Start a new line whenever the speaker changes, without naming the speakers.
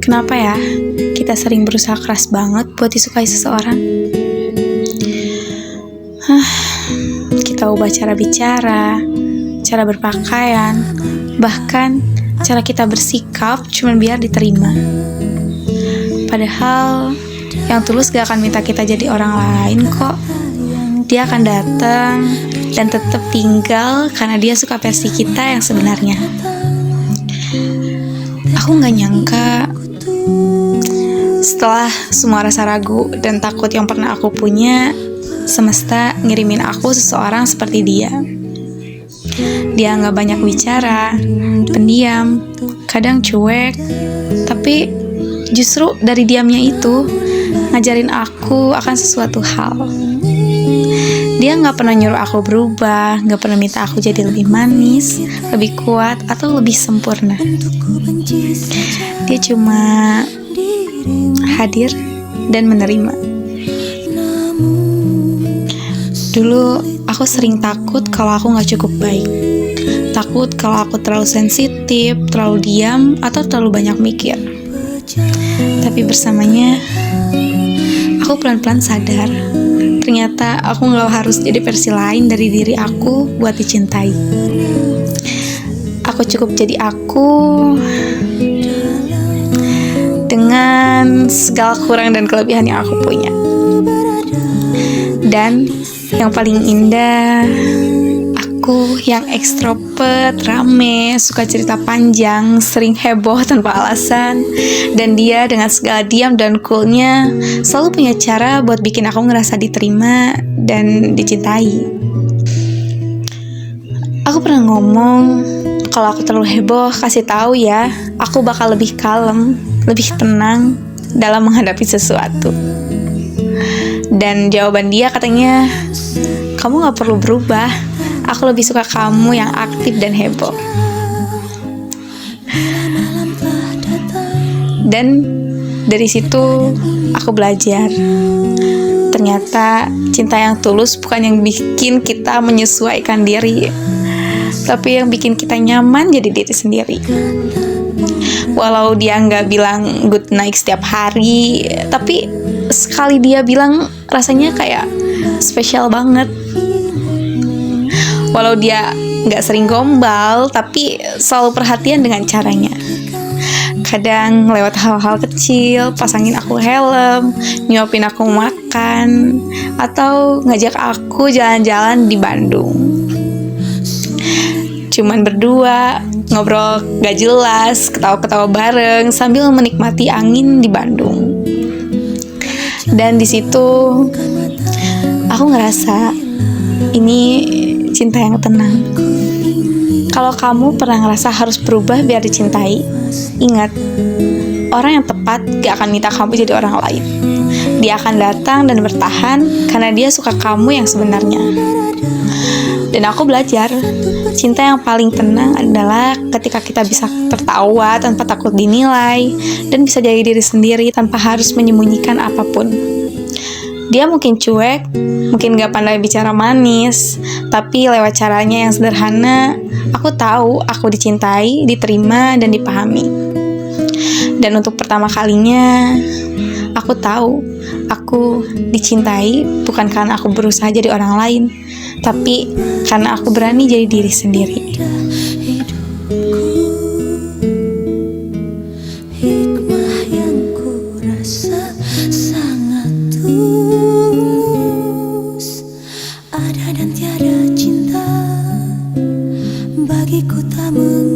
Kenapa ya kita sering berusaha keras banget buat disukai seseorang? Kita ubah cara bicara, cara berpakaian, bahkan cara kita bersikap cuma biar diterima. Padahal yang tulus gak akan minta kita jadi orang lain kok. Dia akan datang dan tetap tinggal karena dia suka versi kita yang sebenarnya. Aku gak nyangka setelah semua rasa ragu dan takut yang pernah aku punya, semesta ngirimin aku seseorang seperti dia. Dia gak banyak bicara, pendiam, kadang cuek, tapi justru dari diamnya itu ngajarin aku akan sesuatu hal. Dia gak pernah nyuruh aku berubah, gak pernah minta aku jadi lebih manis, lebih kuat, atau lebih sempurna. Dia cuma hadir dan menerima. Dulu aku sering takut kalau aku gak cukup baik. Takut kalau aku terlalu sensitif, terlalu diam, atau terlalu banyak mikir. Tapi bersamanya, aku pelan-pelan sadar ternyata aku gak harus jadi versi lain dari diri aku buat dicintai. Aku cukup jadi aku dengan segala kurang dan kelebihan yang aku punya. Dan yang paling indah, aku yang ekstrovert, rame, suka cerita panjang, sering heboh tanpa alasan. Dan dia dengan segala diam dan coolnya selalu punya cara buat bikin aku ngerasa diterima dan dicintai. Aku pernah ngomong, kalau aku terlalu heboh, kasih tahu ya, aku bakal lebih kalem, lebih tenang dalam menghadapi sesuatu. Dan jawaban dia katanya, kamu gak perlu berubah, aku lebih suka kamu yang aktif dan heboh. Dan dari situ aku belajar, ternyata cinta yang tulus bukan yang bikin kita menyesuaikan diri, tapi yang bikin kita nyaman jadi diri sendiri. Walau dia gak bilang good night setiap hari, tapi sekali dia bilang rasanya kayak spesial banget. Walau dia gak sering gombal, tapi selalu perhatian dengan caranya. Kadang lewat hal-hal kecil, pasangin aku helm, nyuapin aku makan, atau ngajak aku jalan-jalan di Bandung. Cuman berdua, ngobrol gak jelas, ketawa-ketawa bareng sambil menikmati angin di Bandung. Dan di situ aku ngerasa ini cinta yang tenang. Kalau kamu pernah ngerasa harus berubah biar dicintai, ingat, orang yang tepat gak akan minta kamu jadi orang lain. Dia akan datang dan bertahan karena dia suka kamu yang sebenarnya. Dan aku belajar, cinta yang paling tenang adalah ketika kita bisa tertawa tanpa takut dinilai, dan bisa jadi diri sendiri tanpa harus menyembunyikan apapun. Dia mungkin cuek, mungkin gak pandai bicara manis, tapi lewat caranya yang sederhana, aku tahu aku dicintai, diterima, dan dipahami. Dan untuk pertama kalinya, aku tahu aku dicintai bukan karena aku berusaha jadi orang lain, tapi karena aku berani jadi diri sendiri.
Hikmah yang ku rasa sangat tulus, ada dan tiada cinta bagiku tak mengapa.